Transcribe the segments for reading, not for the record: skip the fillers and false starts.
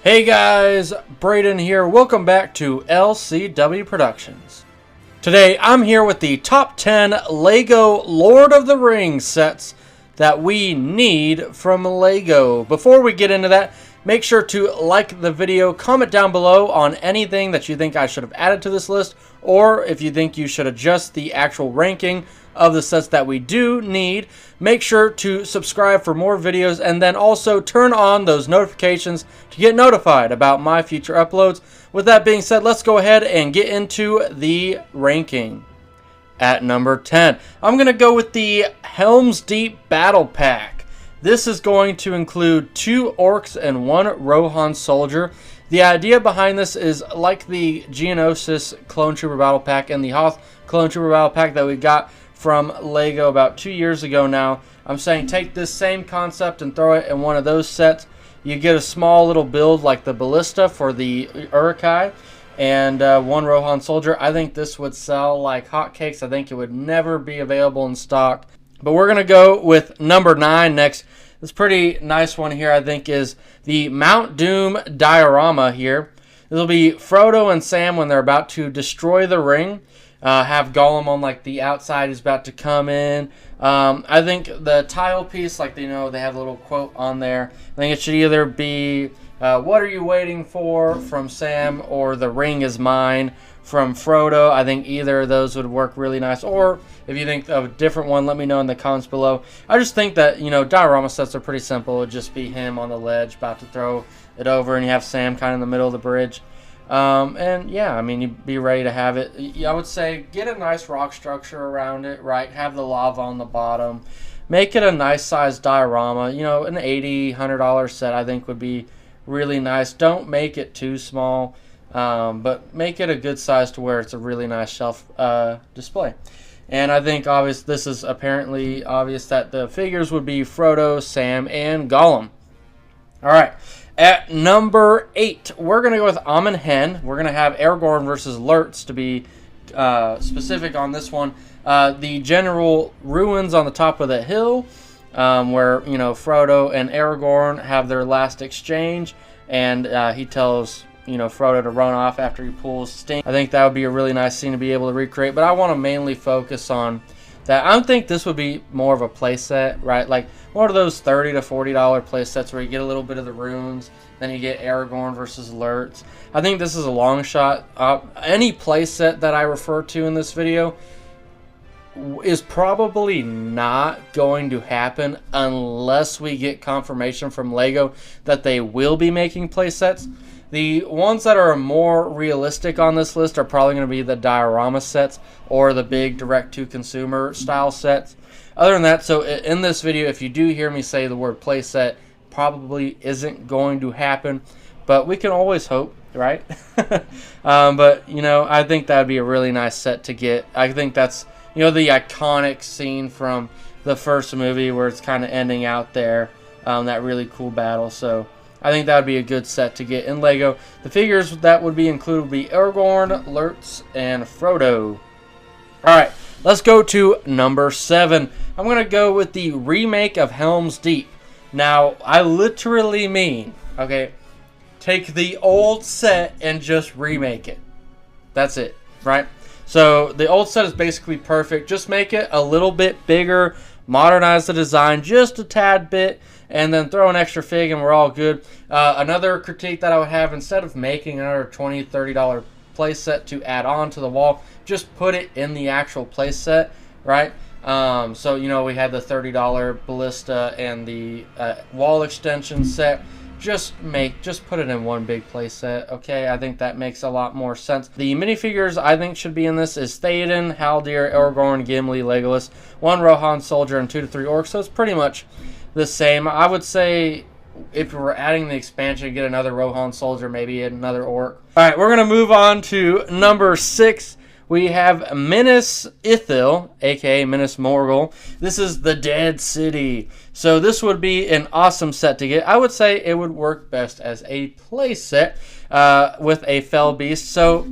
Hey guys, Braden here. Welcome back to LCW Productions. Today I'm here with the top 10 LEGO Lord of the Rings sets that we need from LEGO. Before we get into that, make sure to like the video, comment down below on anything that you think I should have added to this list, or if you think you should adjust the actual ranking of the sets that we do need. Make sure to subscribe for more videos, and then also turn on those notifications to get notified about my future uploads. With that being said, let's go ahead and get into the ranking. At number 10, I'm going to go with the Helm's Deep Battle Pack. This is going to include 2 Orcs and 1 Rohan Soldier. The idea behind this is like the Geonosis Clone Trooper Battle Pack and the Hoth Clone Trooper Battle Pack that we got from LEGO about 2 years ago now. I'm saying take this same concept and throw it in one of those sets. You get a small little build like the Ballista for the Uruk-hai and 1 Rohan Soldier. I think this would sell like hotcakes. I think it would never be available in stock. But we're going to go with number 9 next. This pretty nice one here, I think, is the Mount Doom diorama here. This will be Frodo and Sam when they're about to destroy the ring. Have Gollum on like the outside who's about to come in. I think the tile piece, like they have a little quote on there. I think it should either be "What are you waiting for?" from Sam, or "The ring is mine" from Frodo. I think either of those would work really nice. Or if you think of a different one, let me know in the comments below. I just think that diorama sets are pretty simple. It'd just be him on the ledge about to throw it over, and you have Sam kind of in the middle of the bridge. And yeah, I mean, you'd be ready to have it. I would say get a nice rock structure around it, right? Have the lava on the bottom. Make it a nice size diorama. An $80, $100 set I think would be really nice. Don't make it too small, but make it a good size to where it's a really nice shelf display. And I think this is apparently obvious that the figures would be Frodo, Sam, and Gollum. All right. At number 8, we're going to go with Amon Hen. We're going to have Aragorn versus Lurtz to be specific on this one. The general ruins on the top of the hill where, Frodo and Aragorn have their last exchange. And he tells, Frodo to run off after he pulls Sting. I think that would be a really nice scene to be able to recreate. But I want to mainly focus on that. I think this would be more of a play set, right? Like one of those $30 to $40 play sets where you get a little bit of the runes, then you get Aragorn versus Lurtz. I think this is a long shot. Any play set that I refer to in this video is probably not going to happen unless we get confirmation from LEGO that they will be making play sets. The ones that are more realistic on this list are probably going to be the diorama sets or the big direct-to-consumer style sets. Other than that, so in this video, if you do hear me say the word playset, probably isn't going to happen, but we can always hope, right? But, I think that would be a really nice set to get. I think that's, the iconic scene from the first movie where it's kind of ending out there, that really cool battle. So I think that would be a good set to get in LEGO. The figures that would be included would be Aragorn, Lurtz, and Frodo. All right, let's go to number 7. I'm going to go with the remake of Helm's Deep. Now, I literally mean, take the old set and just remake it. That's it, right? So the old set is basically perfect. Just make it a little bit bigger, modernize the design just a tad bit, and then throw an extra fig and we're all good. Another critique that I would have, instead of making another $20, $30 play set to add on to the wall, just put it in the actual play set, right? So, we had the $30 Ballista and the wall extension set. Just put it in one big play set, okay? I think that makes a lot more sense. The minifigures I think should be in this is Theoden, Haldir, Aragorn, Gimli, Legolas, 1 Rohan Soldier, and 2 to 3 Orcs. So it's pretty much the same. I would say if we were adding the expansion, get another Rohan Soldier, maybe another Orc. All right, we're going to move on to number 6. We have Minas Ithil, aka Minas Morgul. This is the Dead City. So this would be an awesome set to get. I would say it would work best as a play set with a Fell Beast. So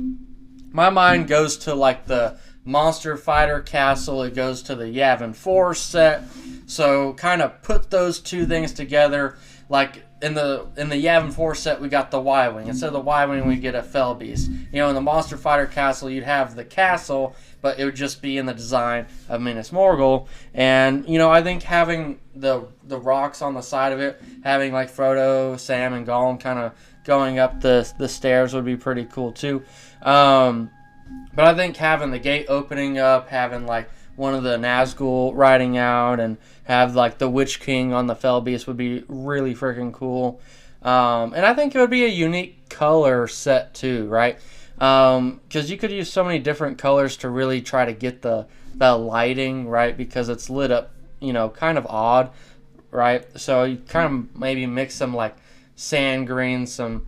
my mind goes to like the Monster Fighter Castle. It goes to the Yavin 4 set. So kind of put those two things together. Like in the Yavin 4 set, we got the Y-Wing. Instead of the Y-Wing, we get a Fell Beast. You know, in the Monster Fighter castle, you'd have the castle, but it would just be in the design of Minas Morgul. And, you know, I think having the rocks on the side of it, having like Frodo, Sam, and Gollum kind of going up the stairs would be pretty cool too. But I think having the gate opening up, having like one of the Nazgul riding out, and have like the Witch King on the Fell Beast would be really freaking cool. And I think it would be a unique color set too, right? Because you could use so many different colors to really try to get the lighting, right? Because it's lit up, you know, kind of odd, right? So you kind of maybe mix some like sand green, some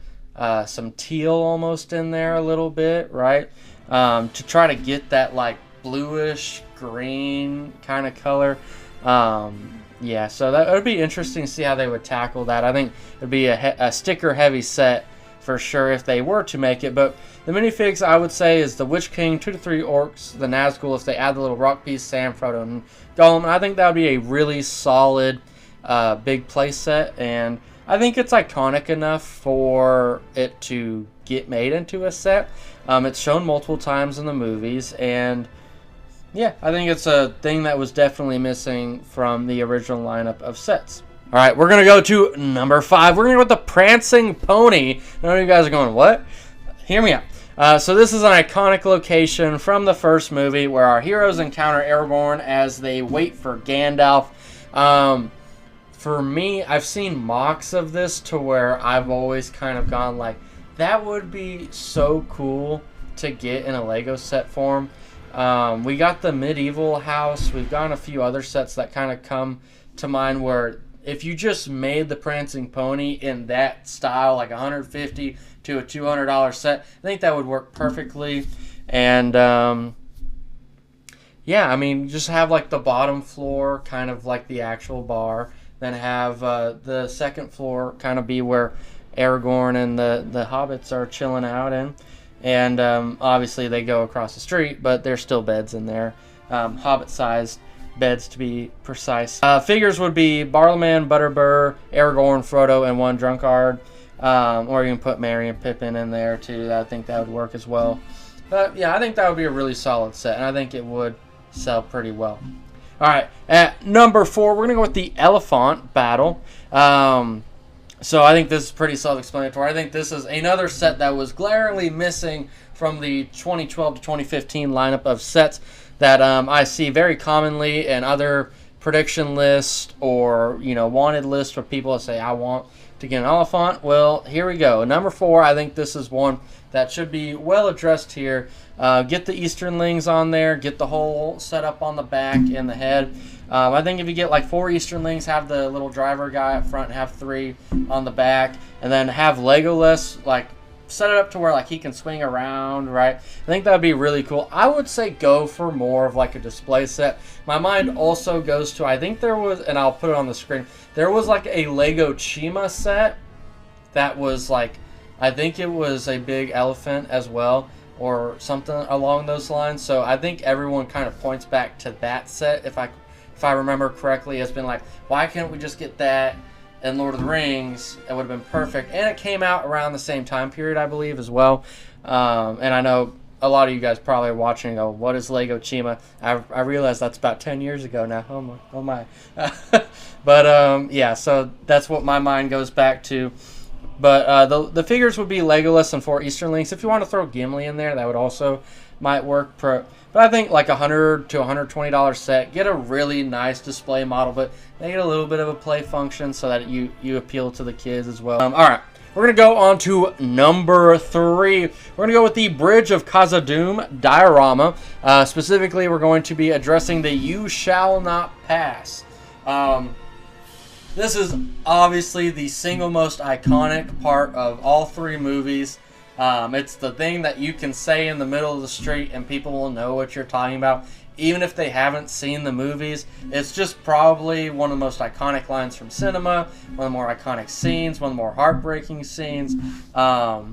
teal almost in there a little bit, right? To try to get that like bluish green kind of color. Yeah, so that would be interesting to see how they would tackle that. I think it would be a sticker heavy set for sure if they were to make it. But the minifigs, I would say, is the Witch King, 2 to 3 orcs, the Nazgul, if they add the little rock piece, Sam, Frodo, and Gollum. And I think that would be a really solid big play set, and I think it's iconic enough for it to get made into a set. It's shown multiple times in the movies, and yeah, I think it's a thing that was definitely missing from the original lineup of sets. All right, we're going to go to number 5. We're going to go with the Prancing Pony. I know you guys are going, what? Hear me out. So this is an iconic location from the first movie where our heroes encounter Aragorn as they wait for Gandalf. For me, I've seen mocks of this to where I've always kind of gone like, that would be so cool to get in a Lego set form. We got the medieval house. We've gotten a few other sets that kind of come to mind where if you just made the Prancing Pony in that style, like $150 to a $200 set, I think that would work perfectly. And yeah, I mean, just have like the bottom floor kind of like the actual bar, then have the second floor kind of be where Aragorn and the hobbits are chilling out in. And obviously they go across the street, but there's still beds in there. Hobbit-sized beds to be precise. Figures would be Bartleman, Butterbur, Aragorn, Frodo, and one Drunkard. Or you can put Merry and Pippin in there too. I think that would work as well. But yeah, I think that would be a really solid set, and I think it would sell pretty well. All right, at number 4, we're going to go with the Elephant Battle. So I think this is pretty self-explanatory. I think this is another set that was glaringly missing from the 2012 to 2015 lineup of sets that I see very commonly in other prediction lists or, you know, wanted lists for people that say, I want to get an elephant. Well, here we go. Number 4, I think this is one that should be well addressed here. Get the Easterlings on there. Get the whole setup on the back and the head. I think if you get like 4 Easterlings, have the little driver guy up front, have 3 on the back, and then have Legolas like set it up to where like he can swing around, right? I think that would be really cool. I would say go for more of like a display set. My mind also goes to, I think there was, and I'll put it on the screen, there was like a Lego Chima set that was like, I think it was a big elephant as well, or something along those lines. So I think everyone kind of points back to that set, if I remember correctly. It's been like, why can't we just get that in Lord of the Rings? It would have been perfect. And it came out around the same time period, I believe, as well. And I know a lot of you guys probably are watching and go, what is Lego Chima? I realize that's about 10 years ago now. Oh my. But yeah, so that's what my mind goes back to. But the figures would be Legolas and 4 Easterlings. If you want to throw Gimli in there, that would also might work. But I think like $100 to $120 set, get a really nice display model, but make it a little bit of a play function so that you appeal to the kids as well. All right, we're going to go on to number 3. We're going to go with the Bridge of Khazad-dûm diorama. Specifically, we're going to be addressing the You Shall Not Pass. This is obviously the single most iconic part of all 3 movies. It's the thing that you can say in the middle of the street and people will know what you're talking about, even if they haven't seen the movies. It's just probably one of the most iconic lines from cinema, one of the more iconic scenes, one of the more heartbreaking scenes. Yeah,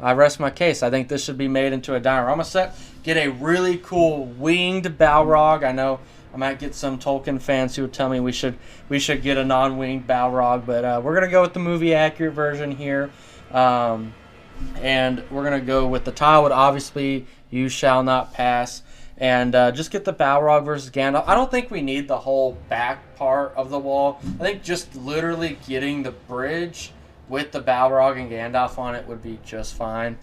I rest my case. I think this should be made into a diorama set. Get a really cool winged Balrog. I know I might get some Tolkien fans who would tell me we should get a non-winged Balrog, but we're gonna go with the movie accurate version here, and we're gonna go with the tile would obviously You Shall Not Pass, and just get the Balrog versus Gandalf. I don't think we need the whole back part of the wall. I think just literally getting the bridge with the Balrog and Gandalf on it would be just fine.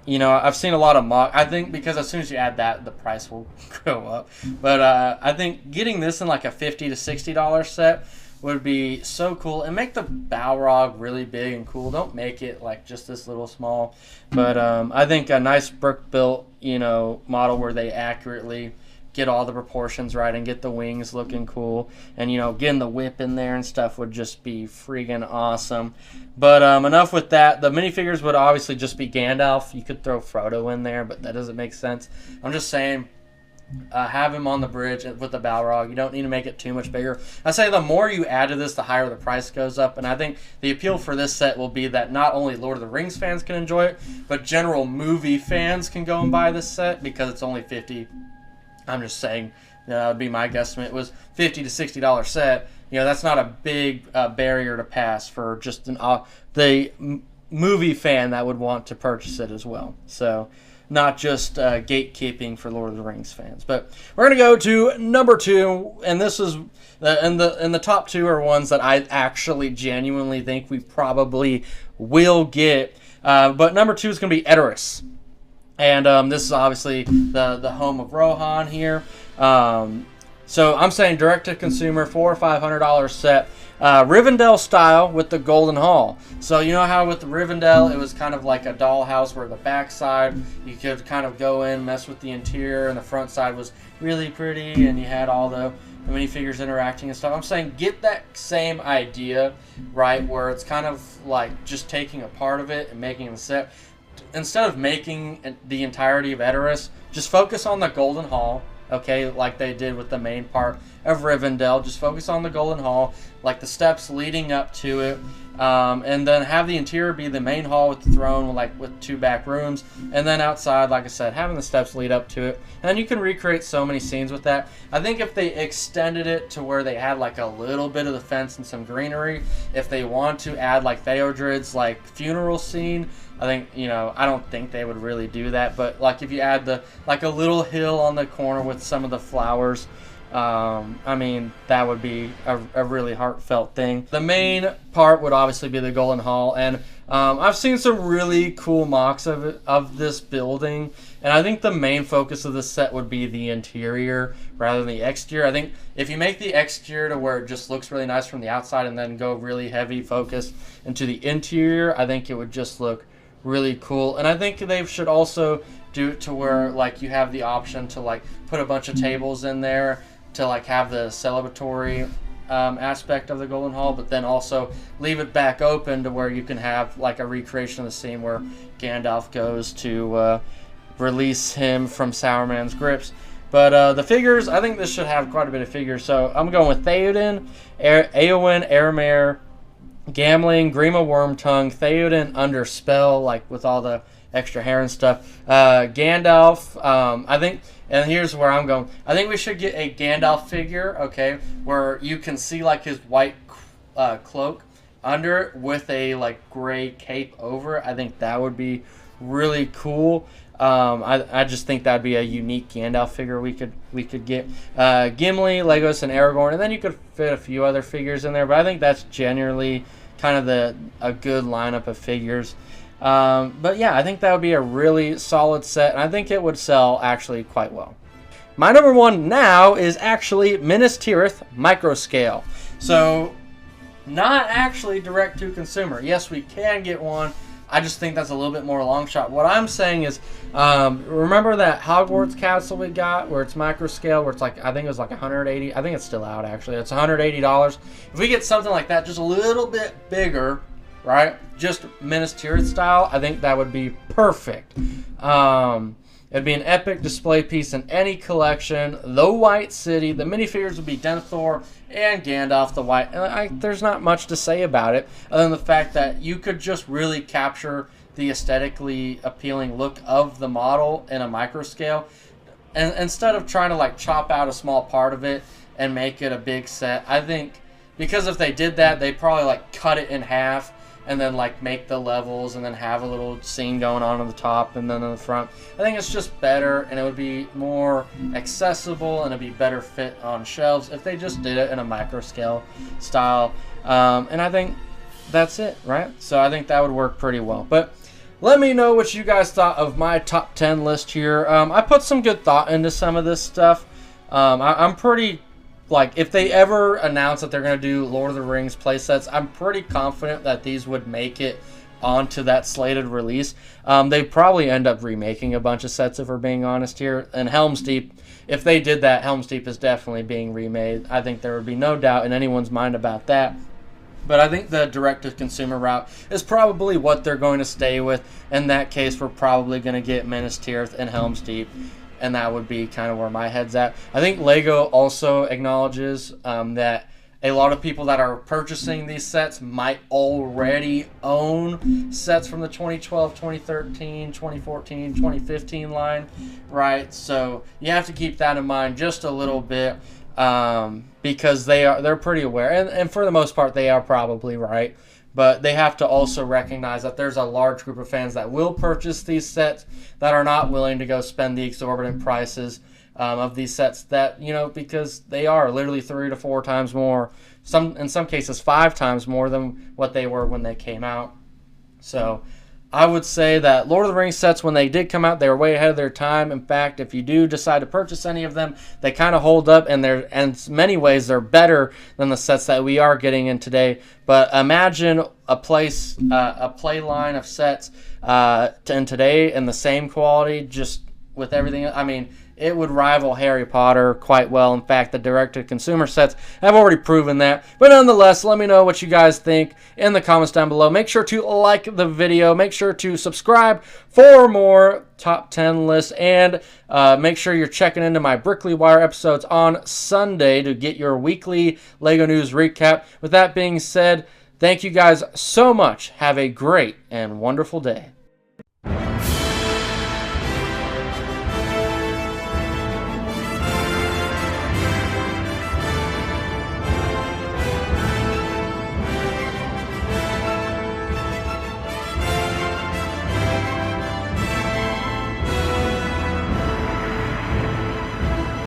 You know, I've seen a lot of mock. I think because as soon as you add that, the price will go up. But I think getting this in like a $50 to $60 set would be so cool, and make the Balrog really big and cool. Don't make it like just this little small. But I think a nice brick built, you know, model where they accurately get all the proportions right and get the wings looking cool, and you know, getting the whip in there and stuff would just be freaking awesome. But enough with that. The minifigures would obviously just be Gandalf. You could throw Frodo in there, but that doesn't make sense. I'm just saying, have him on the bridge with the Balrog. You don't need to make it too much bigger. I say the more you add to this, the higher the price goes up. And I think the appeal for this set will be that not only Lord of the Rings fans can enjoy it, but general movie fans can go and buy this set because it's only $50. I'm just saying, that would be my guesstimate. It was $50 to $60 set. You know, that's not a big barrier to pass for just the movie fan that would want to purchase it as well. So, not just gatekeeping for Lord of the Rings fans. But we're gonna go to number 2, and this is and the top 2 are ones that I actually genuinely think we probably will get. But number 2 is gonna be Edoras. And this is obviously the home of Rohan here. So I'm saying direct-to-consumer, $400 or $500 set. Rivendell style with the Golden Hall. So you know how with the Rivendell, it was kind of like a dollhouse where the back side, you could kind of go in, mess with the interior, and the front side was really pretty, and you had all the minifigures interacting and stuff. I'm saying get that same idea, right, where it's kind of like just taking a part of it and making it a set. Instead of making the entirety of Edoras, just focus on the Golden Hall, okay, like they did with the main part of Rivendell. Just focus on the Golden Hall, like the steps leading up to it, and then have the interior be the main hall with the throne, like with 2 back rooms, and then outside, like I said, having the steps lead up to it. And you can recreate so many scenes with that. I think if they extended it to where they had like a little bit of the fence and some greenery, if they want to add like Theodred's like funeral scene, I think, you know, I don't think they would really do that, but like if you add the like a little hill on the corner with some of the flowers, I mean, that would be a really heartfelt thing. The main part would obviously be the Golden Hall, and I've seen some really cool mocks of this building, and I think the main focus of this set would be the interior rather than the exterior. I think if you make the exterior to where it just looks really nice from the outside and then go really heavy focus into the interior, I think it would just look really cool. And I think they should also do it to where like you have the option to like put a bunch of tables in there to like have the celebratory aspect of the Golden Hall, but then also leave it back open to where you can have like a recreation of the scene where Gandalf goes to release him from Sauron's grips. But the figures, I think this should have quite a bit of figures. So I'm going with Theoden, Eowyn, Aramare, Gamling, Grima Wormtongue, Theoden under spell, like with all the extra hair and stuff. Gandalf, I think, and here's where I'm going. I think we should get a Gandalf figure, okay, where you can see like his white cloak under it with a like gray cape over it. I think that would be really cool. I just think that'd be a unique Gandalf figure we could get. Gimli, Legolas, and Aragorn, and then you could fit a few other figures in there. But I think that's generally kind of a good lineup of figures. But yeah, I think that would be a really solid set, and I think it would sell actually quite well. My number 1 now is actually Minas Tirith Microscale. So not actually direct to consumer. Yes, we can get one. I just think that's a little bit more long shot. What I'm saying is, remember that Hogwarts castle we got where it's micro scale, where it's like, I think it was like 180. I think it's still out actually. It's $180. If we get something like that, just a little bit bigger, right? Just Minas Tirith style, I think that would be perfect. It'd be an epic display piece in any collection. The White City, the minifigures would be Denethor and Gandalf the White. And there's not much to say about it other than the fact that you could just really capture the aesthetically appealing look of the model in a micro scale. and instead of trying to like chop out a small part of it and make it a big set, I think because if they did that, they'd probably like cut it in half and then like make the levels and then have a little scene going on the top and then on the front. I think it's just better, and it would be more accessible and it'd be better fit on shelves if they just did it in a micro scale style. And I think that's it, right? So I think that would work pretty well. But let me know what you guys thought of my top 10 list here. I put some good thought into some of this stuff. I'm pretty, like, if they ever announce that they're going to do Lord of the Rings playsets, I'm pretty confident that these would make it onto that slated release. They probably end up remaking a bunch of sets, if we're being honest here. And Helm's Deep, if they did that, Helm's Deep is definitely being remade. I think there would be no doubt in anyone's mind about that. But I think the direct-to-consumer route is probably what they're going to stay with. In that case, we're probably going to get Minas Tirith and Helm's Deep, and that would be kind of where my head's at. I think LEGO also acknowledges that a lot of people that are purchasing these sets might already own sets from the 2012, 2013, 2014, 2015 line, right? So you have to keep that in mind just a little bit. Because they're pretty aware, and for the most part they are probably right, but they have to also recognize that there's a large group of fans that will purchase these sets that are not willing to go spend the exorbitant prices of these sets, that, you know, because they are literally 3 to 4 times more, in some cases 5 times more than what they were when they came out. So I would say that Lord of the Rings sets, when they did come out, they were way ahead of their time. In fact, if you do decide to purchase any of them, they kind of hold up, and in many ways they're better than the sets that we are getting in today. But imagine a play line of sets in today in the same quality, just with everything. I mean, it would rival Harry Potter quite well. In fact, the direct-to-consumer sets have already proven that. But nonetheless, let me know what you guys think in the comments down below. Make sure to like the video. Make sure to subscribe for more top 10 lists. And make sure you're checking into my Brickley Wire episodes on Sunday to get your weekly LEGO News recap. With that being said, thank you guys so much. Have a great and wonderful day.